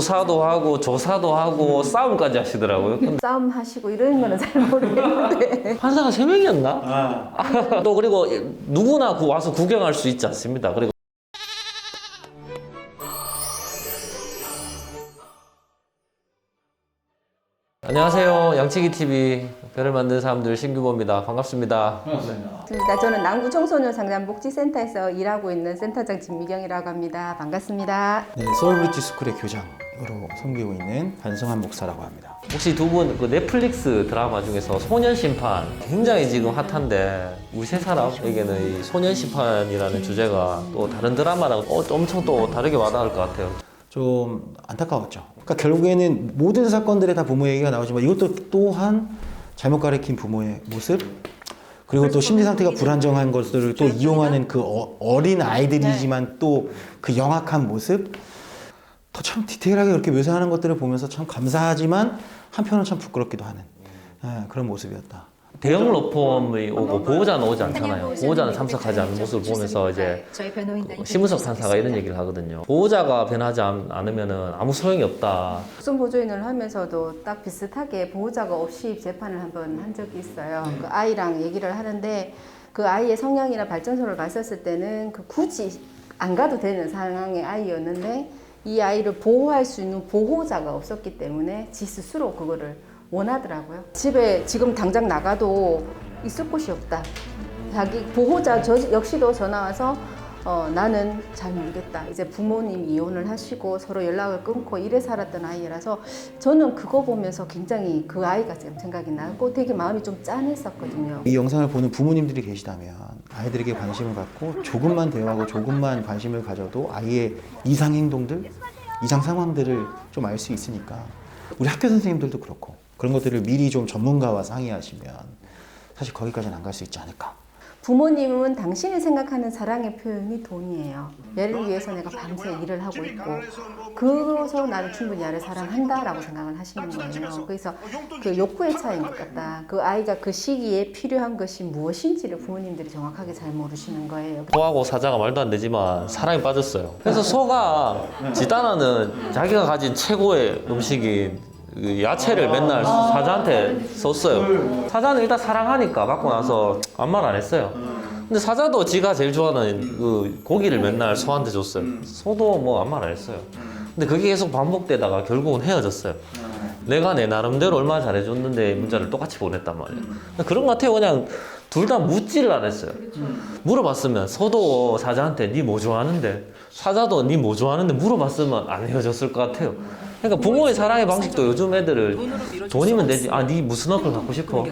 수사도 하고 조사도 하고 싸움까지 하시더라고요. 싸움 하시고 이런 거는 잘 모르겠는데. 판사가 3명이었나? 또 그리고 누구나 와서 구경할 수 있지 않습니다. 그리고 안녕하세요. 양치기TV 별을 만든 사람들 신규보입니다. 반갑습니다. 반갑습니다. 저는 남구 청소년 상담복지센터에서 일하고 있는 센터장 진미경이라고 합니다. 반갑습니다. 네, 서울브리지 스쿨의 교장으로 섬기고 있는 반성한 목사라고 합니다. 혹시 두 분 그 넷플릭스 드라마 중에서 소년심판 굉장히 지금 핫한데 우리 세 사람에게는 이 소년심판이라는 주제가 또 다른 드라마랑 엄청 또 다르게 와닿을 것 같아요. 좀 안타까웠죠. 그러니까 결국에는 모든 사건들에 다 부모 얘기가 나오지만 이것도 또한 잘못 가르친 부모의 모습, 그리고 또 심리 상태가 불안정한 것들을 또 이용하는 그 어린 아이들이지만 또 그 영악한 모습, 더 참 디테일하게 그렇게 묘사하는 것들을 보면서 참 감사하지만 한편은 참 부끄럽기도 하는 그런 모습이었다. 대형 로펌이 오고 보호자는 오지 않잖아요. 보호자는 참석하지 않는 모습을 보면서 이제 심은석 판사가 이런 얘기를 하거든요. 보호자가 변하지 않으면 아무 소용이 없다. 국선 보조인을 하면서도 딱 비슷하게 보호자가 없이 재판을 한번 한 적이 있어요. 그 아이랑 얘기를 하는데 그 아이의 성향이나 발전소를 봤었을 때는 그 굳이 안 가도 되는 상황의 아이였는데 이 아이를 보호할 수 있는 보호자가 없었기 때문에 지 스스로 그거를 원하더라고요. 집에 지금 당장 나가도 있을 곳이 없다. 자기 보호자 역시도 전화 와서 나는 잘 모르겠다. 이제 부모님 이혼을 하시고 서로 연락을 끊고 이래 살았던 아이라서 저는 그거 보면서 굉장히 그 아이가 지금 생각이 나고 되게 마음이 좀 짠했었거든요. 이 영상을 보는 부모님들이 계시다면 아이들에게 관심을 갖고 조금만 대화하고 조금만 관심을 가져도 아이의 이상 행동들, 이상 상황들을 좀 알 수 있으니까 우리 학교 선생님들도 그렇고 그런 것들을 미리 좀 전문가와 상의하시면 사실 거기까지는 안 갈 수 있지 않을까. 부모님은 당신이 생각하는 사랑의 표현이 돈이에요. 얘를 위해서 내가 밤새 일을 하고 있고 그래서 나는 충분히 얘를 사랑한다라고 생각을 하시는 거예요. 그래서 그 욕구의 차이인 것 같다. 그 아이가 그 시기에 필요한 것이 무엇인지를 부모님들이 정확하게 잘 모르시는 거예요. 소하고 사자가 말도 안 되지만 사랑에 빠졌어요. 그래서 소가 지단아는 자기가 가진 최고의 음식인 그 야채를 맨날 사자한테 썼어요. 사자는 일단 사랑하니까 받고 나서 아무 말 안 했어요. 근데 사자도 지가 제일 좋아하는 그 고기를 맨날 소한테 줬어요. 소도 뭐 아무 말 안 했어요. 근데 그게 계속 반복되다가 결국은 헤어졌어요. 내가 내 나름대로 얼마나 잘해줬는데 문자를 똑같이 보냈단 말이에요. 그런 것 같아요. 그냥 둘 다 묻지를 안 했어요. 물어봤으면 소도 사자한테 니 뭐 좋아하는데 사자도 니 뭐 좋아하는데 물어봤으면 안 헤어졌을 것 같아요. 그러니까 부모의 사랑의 방식도 요즘 애들을 돈이면 되지. 아, 니 무슨 어플 갖고 싶어?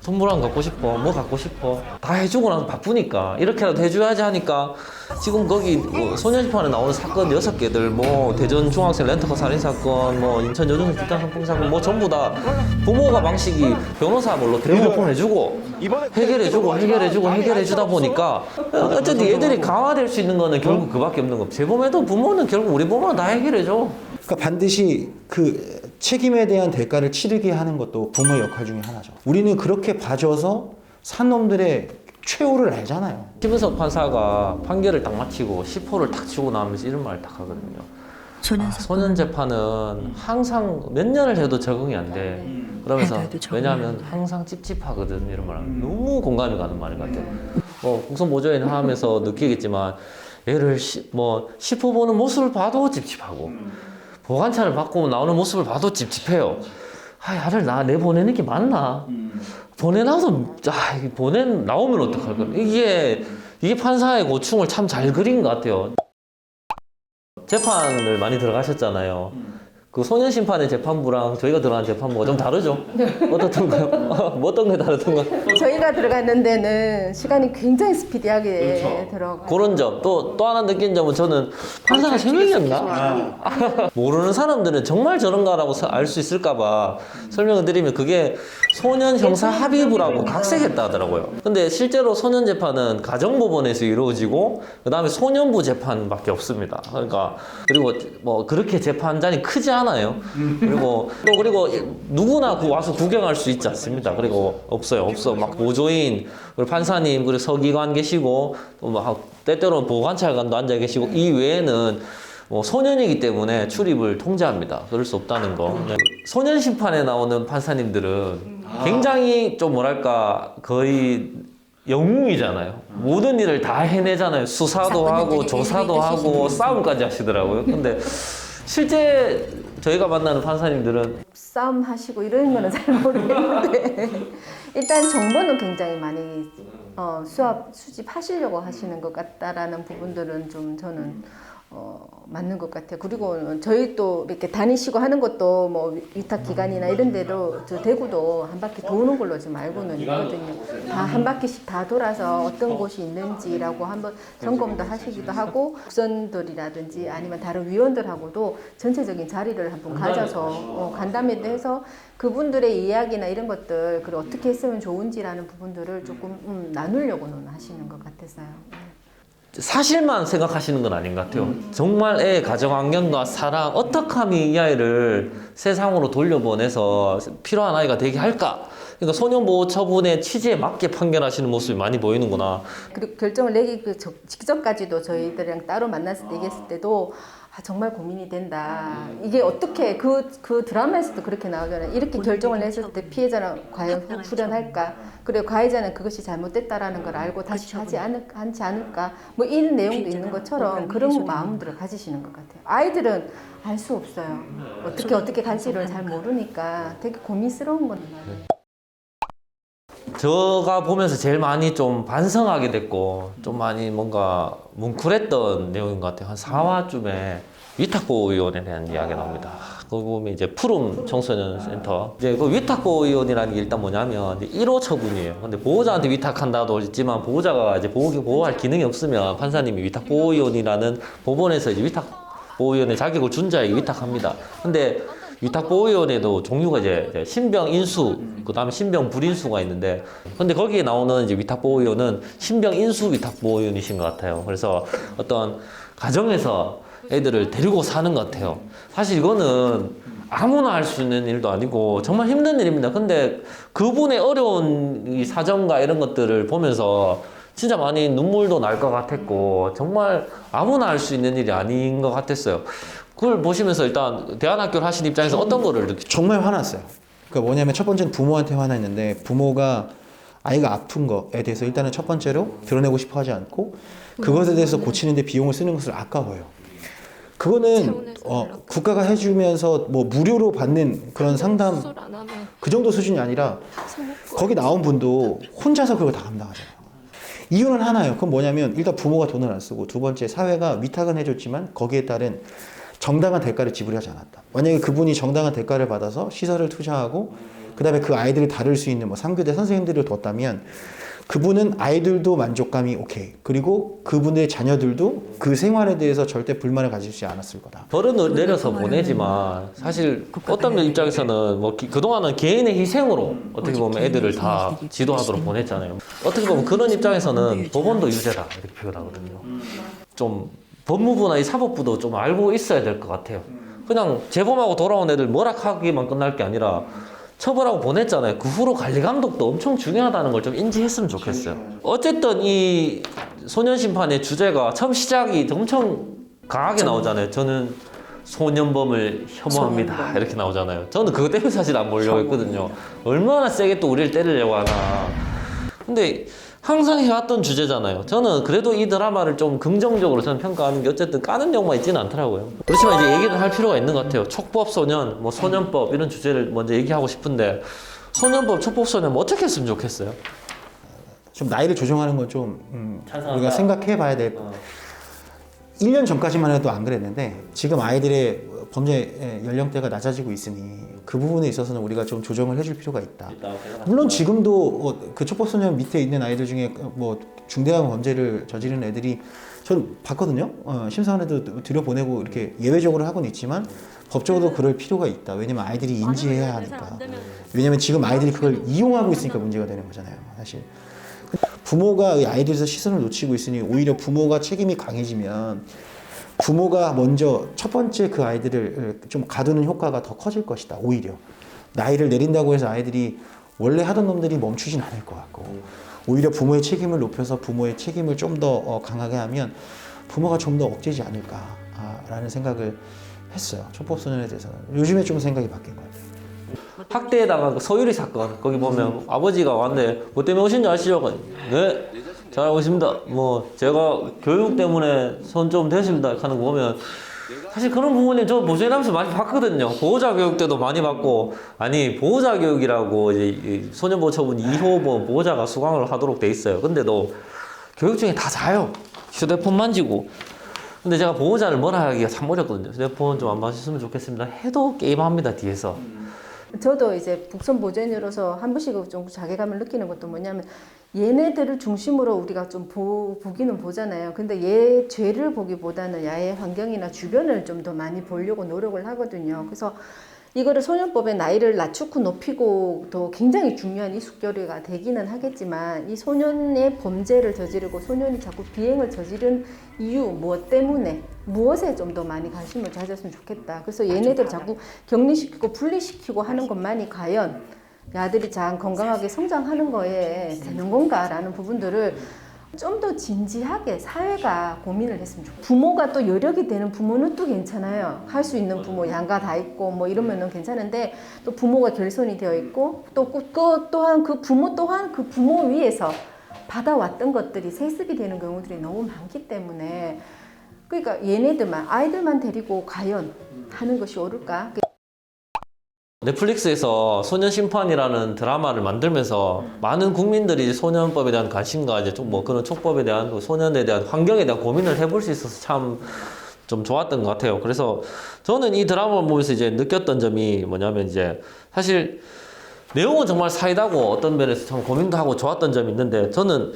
선물함 갖고 싶어? 뭐 갖고 싶어? 다 해주고 나서 바쁘니까 이렇게라도 해줘야지 하니까 지금 거기 뭐 소년심판에 나오는 사건 6개들 뭐 대전 중학생 렌터카 살인 사건, 뭐 인천 여중생 뒷담 성폭행 사건 뭐 전부 다 부모가 방식이 변호사 뭘로 대형 로펌 해주고 해결해주다 보니까 어쨌든 얘들이 강화될 수 있는 거는 결국 그밖에 없는 거. 재범해도 부모는 결국 우리 부모는 다 해결해줘. 그러니까 반드시 그 책임에 대한 대가를 치르게 하는 것도 부모의 역할 중에 하나죠. 우리는 그렇게 봐줘서 산 놈들의 최후를 알잖아요. 심은석 판사가 판결을 딱 마치고 10호를 딱 치고 나면서 이런 말을 딱 하거든요. 소년 재판은 항상 몇 년을 해도 적응이 안 돼. 그러면서 왜냐하면 항상 찝찝하거든 이런 말. 너무 공감이 가는 말인 것 같아요. 국선 보조인 하면서 느끼겠지만 얘를 10호 보는 모습을 봐도 찝찝하고 보관차를 받고 나오는 모습을 봐도 찝찝해요. 야를 내보내는 게 맞나? 보내놔서 나오면 어떡할 거야? 이게 판사의 고충을 참 잘 그린 것 같아요. 재판을 많이 들어가셨잖아요. 그 소년심판의 재판부랑 저희가 들어간 재판부가 좀 다르죠? 어떻던가요? 어떤 게 다르던가요? 저희가 들어가는 데는 시간이 굉장히 스피디하게 들어가요. 그런 점. 또 하나 느낀 점은 저는 판사가 3명이었나? 모르는 사람들은 정말 저런가라고 알 수 있을까봐 설명을 드리면 그게 소년 형사 합의부라고 각색했다 하더라고요. 근데 실제로 소년 재판은 가정법원에서 이루어지고 그 다음에 소년부 재판밖에 없습니다. 그리고 뭐 그렇게 재판장이 크지 않아요. 그리고 누구나 와서 구경할 수 있지 않습니다. 그리고 없어. 막 보조인, 그리고 판사님, 그리고 서기관 계시고 또 막 때때로는 보관찰관도 앉아 계시고 이 외에는 소년이기 때문에 출입을 통제합니다. 그럴 수 없다는 거. 네. 소년 심판에 나오는 판사님들은 굉장히 좀 뭐랄까 거의 영웅이잖아요. 모든 일을 다 해내잖아요. 수사도 하고 조사도 하고 싸움까지 하시더라고요. 근데 실제 저희가 만나는 판사님들은 싸움 하시고 이런 거는 잘 모르겠는데 일단 정보는 굉장히 많이 수집하시려고 하시는 것 같다라는 부분들은 좀 저는 맞는 것 같아요. 그리고 저희 또 이렇게 다니시고 하는 것도 뭐 위탁 기관이나 이런 데도 저 대구도 한 바퀴 도는 걸로 지금 알고는 있거든요. 다 한 바퀴씩 다 돌아서 어떤 곳이 있는지라고 한번 점검도 하시기도 하고 국선들이라든지 아니면 다른 위원들하고도 전체적인 자리를 한번 가져서 간담회도 해서 그분들의 이야기나 이런 것들 그리고 어떻게 했으면 좋은지라는 부분들을 조금 나누려고는 하시는 것 같아서요. 사실만 생각하시는 건 아닌 것 같아요. 정말 애 가정 환경과 사랑, 어떻게 하면 이 아이를 세상으로 돌려보내서 필요한 아이가 되게 할까? 그러니까 소년보호 처분의 취지에 맞게 판결하시는 모습이 많이 보이는구나. 그리고 결정을 내기 직전까지도 저희들이랑 따로 만났을 때 얘기했을 때도 정말 고민이 된다. 이게 어떻게 그 드라마에서도 그렇게 나오잖아요. 이렇게 결정을 했을 때 피해자는 과연 후련할까? 그리고 가해자는 그것이 잘못됐다라는 걸 알고 다시 하지 않을까? 뭐 이런 내용도 있는 것처럼 그런 마음들을 가지시는 것 같아요. 아이들은 알 수 없어요. 어떻게 갈지를 잘 모르니까 되게 고민스러운 건 많아요. 제가 보면서 제일 많이 좀 반성하게 됐고 좀 많이 뭔가 뭉클했던 내용인 것 같아요. 한 4화쯤에 위탁보호위원회에 대한 이야기가 나옵니다. 거기 보면 이제 푸름 청소년 센터. 이제 그 위탁보호위원이라는 게 일단 뭐냐면 이제 1호 처분이에요. 근데 보호자한테 위탁한다도 있지만 보호자가 이제 보호할 기능이 없으면 판사님이 위탁보호위원이라는 법원에서 이제 위탁보호위원회 자격을 준 자에게 위탁합니다. 근데 위탁보호위원회도 종류가 이제 신병 인수, 그 다음에 신병 불인수가 있는데, 근데 거기에 나오는 이제 위탁보호위원은 신병 인수 위탁보호위원이신 것 같아요. 그래서 어떤 가정에서 애들을 데리고 사는 것 같아요. 사실 이거는 아무나 할 수 있는 일도 아니고 정말 힘든 일입니다. 근데 그분의 어려운 이 사정과 이런 것들을 보면서 진짜 많이 눈물도 날 것 같았고 정말 아무나 할 수 있는 일이 아닌 것 같았어요. 그걸 보시면서 일단 대안학교를 하신 입장에서 어떤 거를 느끼죠? 정말 화났어요. 그러니까 뭐냐면 첫 번째는 부모한테 화났는데 부모가 아이가 아픈 거에 대해서 일단은 첫 번째로 드러내고 싶어 하지 않고 그것에 대해서 고치는데 비용을 쓰는 것을 아까워요. 그거는 국가가 해주면서 뭐 무료로 받는 그런 상담 그 정도 수준이 아니라 거기 나온 분도 혼자서 그걸 다 감당하잖아요. 이유는 하나예요. 그건 뭐냐면 일단 부모가 돈을 안 쓰고 두 번째 사회가 위탁은 해줬지만 거기에 따른 정당한 대가를 지불하지 않았다. 만약에 그분이 정당한 대가를 받아서 시설을 투자하고 그 다음에 그 아이들을 다룰 수 있는 뭐 3교대 선생님들을 뒀다면 그분은 아이들도 만족감이 오케이. 그리고 그분의 자녀들도 그 생활에 대해서 절대 불만을 가지지 않았을 거다. 벌은 내려서 보내지만 사실 어떤 입장에서는 뭐 그동안은 개인의 희생으로 어떻게 보면 애들을 다 지도하도록 보냈잖아요. 어떻게 보면 그런 입장에서는 법원도 유죄다 이렇게 표현하거든요. 좀 법무부나 이 사법부도 좀 알고 있어야 될 것 같아요. 그냥 재범하고 돌아온 애들 뭐락하기만 끝날 게 아니라 처벌하고 보냈잖아요. 그 후로 관리 감독도 엄청 중요하다는 걸 좀 인지했으면 좋겠어요. 어쨌든 이 소년 심판의 주제가 처음 시작이 엄청 강하게 나오잖아요. 저는 소년범을 혐오합니다. 이렇게 나오잖아요. 저는 그거 때문에 사실 안 보려고 했거든요. 얼마나 세게 또 우리를 때리려고 하나. 근데 항상 해왔던 주제잖아요. 저는 그래도 이 드라마를 좀 긍정적으로 저는 평가하는 게 어쨌든 까는 내용만 있지는 않더라고요. 그렇지만 이제 얘기를 할 필요가 있는 것 같아요. 촉법 소년, 뭐 소년법 이런 주제를 먼저 얘기하고 싶은데 소년법, 촉법 소년 뭐 어떻게 했으면 좋겠어요? 좀 나이를 조정하는 건 좀 우리가 생각해 봐야 될 1년 전까지만 해도 안 그랬는데 지금 아이들의 범죄 연령대가 낮아지고 있으니 그 부분에 있어서는 우리가 좀 조정을 해줄 필요가 있다. 물론 지금도 그 촉법소년 밑에 있는 아이들 중에 뭐 중대한 범죄를 저지르는 애들이 전 봤거든요. 심사원에도 들여보내고 이렇게 예외적으로 하고는 있지만 법적으로 그럴 필요가 있다. 왜냐면 아이들이 인지해야 하니까. 왜냐면 지금 아이들이 그걸 이용하고 있으니까 문제가 되는 거잖아요. 사실. 부모가 아이들에서 시선을 놓치고 있으니 오히려 부모가 책임이 강해지면 부모가 먼저 첫 번째 그 아이들을 좀 가두는 효과가 더 커질 것이다. 오히려 나이를 내린다고 해서 아이들이 원래 하던 놈들이 멈추진 않을 것 같고 오히려 부모의 책임을 높여서 부모의 책임을 좀 더 강하게 하면 부모가 좀 더 억제지 않을까 라는 생각을 했어요. 촉법소년에 대해서는. 요즘에 좀 생각이 바뀐 것 같아요. 학대에다가 그 서유리 사건 거기 보면 아버지가 왔는데 뭐 때문에 오신 줄 아시죠? 네, 잘 알고 있습니다. 뭐 제가 교육 때문에 손 좀 대십니다 하는 거 보면 사실 그런 부분이 저 보조연하면서 많이 봤거든요. 보호자 교육 때도 많이 받고, 아니 보호자 교육이라고 이제 이 소년보호처분 2호 뭐 보호자가 수강을 하도록 돼 있어요. 근데도 교육 중에 다 자요. 휴대폰 만지고. 근데 제가 보호자를 뭐라 하기가 참 어렵거든요. 휴대폰 좀 안 봐주셨으면 좋겠습니다 해도 게임합니다 뒤에서. 저도 이제 북선 보조인으로서 한 번씩 좀 자괴감을 느끼는 것도 뭐냐면 얘네들을 중심으로 우리가 좀 보기는 보잖아요. 근데 얘 죄를 보기보다는 야의 환경이나 주변을 좀 더 많이 보려고 노력을 하거든요. 그래서 이거를 소년법의 나이를 낮추고 높이고도 굉장히 중요한 이슈결의가 되기는 하겠지만 이 소년의 범죄를 저지르고 소년이 자꾸 비행을 저지른 이유 무엇 때문에 무엇에 좀 더 많이 관심을 가졌으면 좋겠다. 그래서 얘네들 자꾸 격리시키고 분리시키고 하는 것만이 과연 아들이 잘 건강하게 성장하는 거에 되는 건가라는 부분들을 좀 더 진지하게 사회가 고민을 했으면 좋겠어요. 부모가 또 여력이 되는 부모는 또 괜찮아요. 할 수 있는 부모, 양가 다 있고 뭐 이러면은 괜찮은데 또 부모가 결손이 되어 있고 또 또한 그 부모 위에서 받아왔던 것들이 세습이 되는 경우들이 너무 많기 때문에 그러니까 얘네들만 아이들만 데리고 과연 하는 것이 옳을까? 넷플릭스에서 소년심판이라는 드라마를 만들면서 많은 국민들이 소년법에 대한 관심과 이제 좀 뭐 그런 촉법에 대한 그 소년에 대한 환경에 대한 고민을 해볼 수 있어서 참 좀 좋았던 것 같아요. 그래서 저는 이 드라마를 보면서 이제 느꼈던 점이 뭐냐면 이제 사실 내용은 정말 사이다고 어떤 면에서 참 고민도 하고 좋았던 점이 있는데 저는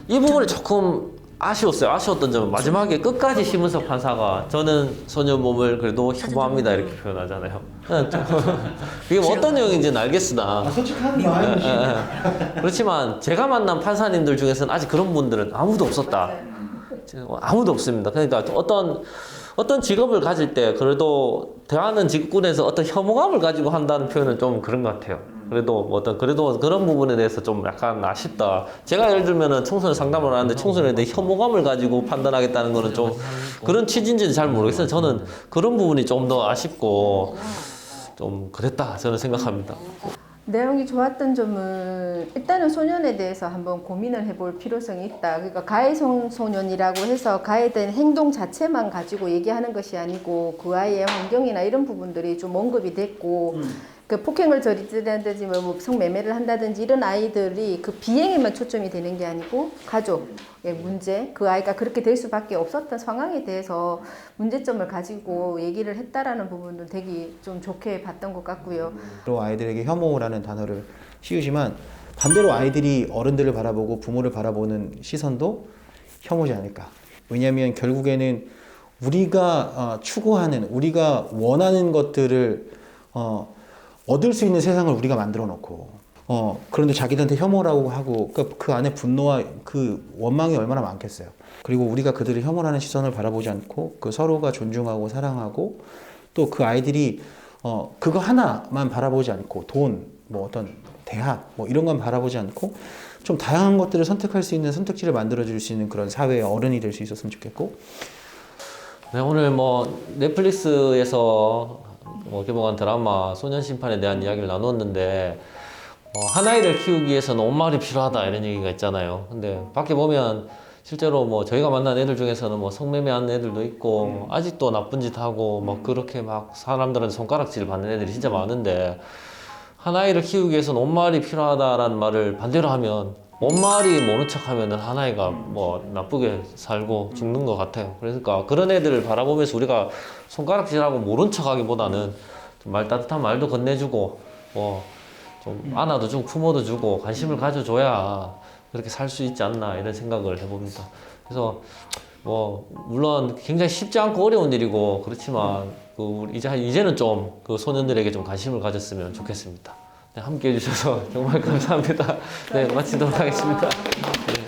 이 부분이 조금 아쉬웠어요. 아쉬웠던 점은 마지막에 끝까지 심은석 판사가 저는 소년 몸을 그래도 혐오합니다 이렇게 표현하잖아요. 이게 뭐 어떤 내용인지는 알겠으나 솔직한 마음이지. 그렇지만 제가 만난 판사님들 중에서는 아직 그런 분들은 아무도 없었다. 아무도 없습니다. 그러니까 어떤 직업을 가질 때 그래도 대하는 직군에서 어떤 혐오감을 가지고 한다는 표현은 좀 그런 것 같아요. 그래도 그런 부분에 대해서 좀 약간 아쉽다. 제가 예를 들면은 청소년 상담을 하는데 청소년에 대해 혐오감을 가지고 판단하겠다는 거는 좀 그런 취지인지는 잘 모르겠어요. 저는 그런 부분이 좀 더 아쉽고 좀 그랬다 저는 생각합니다. 내용이 좋았던 점은 일단은 소년에 대해서 한번 고민을 해볼 필요성이 있다. 그러니까 가해소년이라고 해서 가해된 행동 자체만 가지고 얘기하는 것이 아니고 그 아이의 환경이나 이런 부분들이 좀 언급이 됐고 그 폭행을 저지른다든지 뭐 성매매를 한다든지 이런 아이들이 그 비행에만 초점이 되는 게 아니고 가족의 문제, 그 아이가 그렇게 될 수밖에 없었던 상황에 대해서 문제점을 가지고 얘기를 했다라는 부분도 되게 좀 좋게 봤던 것 같고요. 또 아이들에게 혐오라는 단어를 씌우지만 반대로 아이들이 어른들을 바라보고 부모를 바라보는 시선도 혐오지 않을까. 왜냐하면 결국에는 우리가 추구하는, 우리가 원하는 것들을 얻을 수 있는 세상을 우리가 만들어 놓고 그런데 자기들한테 혐오라고 하고 그 안에 분노와 그 원망이 얼마나 많겠어요. 그리고 우리가 그들을 혐오라는 시선을 바라보지 않고 그 서로가 존중하고 사랑하고 또 그 아이들이 그거 하나만 바라보지 않고 돈, 뭐 어떤 대학 뭐 이런 건 바라보지 않고 좀 다양한 것들을 선택할 수 있는 선택지를 만들어 줄 수 있는 그런 사회의 어른이 될 수 있었으면 좋겠고. 네, 오늘 뭐 넷플릭스에서 개봉한 드라마 소년심판에 대한 이야기를 나눴는데 한 아이를 키우기 위해서는 온 마을이 필요하다 이런 얘기가 있잖아요. 근데 밖에 보면 실제로 뭐 저희가 만난 애들 중에서는 뭐 성매매하는 애들도 있고 아직도 나쁜 짓 하고 막 그렇게 막 사람들한테 손가락질 받는 애들이 진짜 많은데 한 아이를 키우기 위해서는 온 마을이 필요하다라는 말을 반대로 하면 온 마을이 모른 척하면은 한 아이가 뭐 나쁘게 살고 죽는 것 같아요. 그러니까 그런 애들을 바라보면서 우리가 손가락질하고 모른 척하기보다는 좀 말 따뜻한 말도 건네주고 뭐 좀 안아도 주고 품어도 주고 관심을 가져줘야 그렇게 살 수 있지 않나 이런 생각을 해봅니다. 그래서 뭐 물론 굉장히 쉽지 않고 어려운 일이고 그렇지만 이제는 좀 그 소년들에게 좀 관심을 가졌으면 좋겠습니다. 네, 함께 해주셔서 정말 감사합니다. 네, 마치도록 하겠습니다. 네.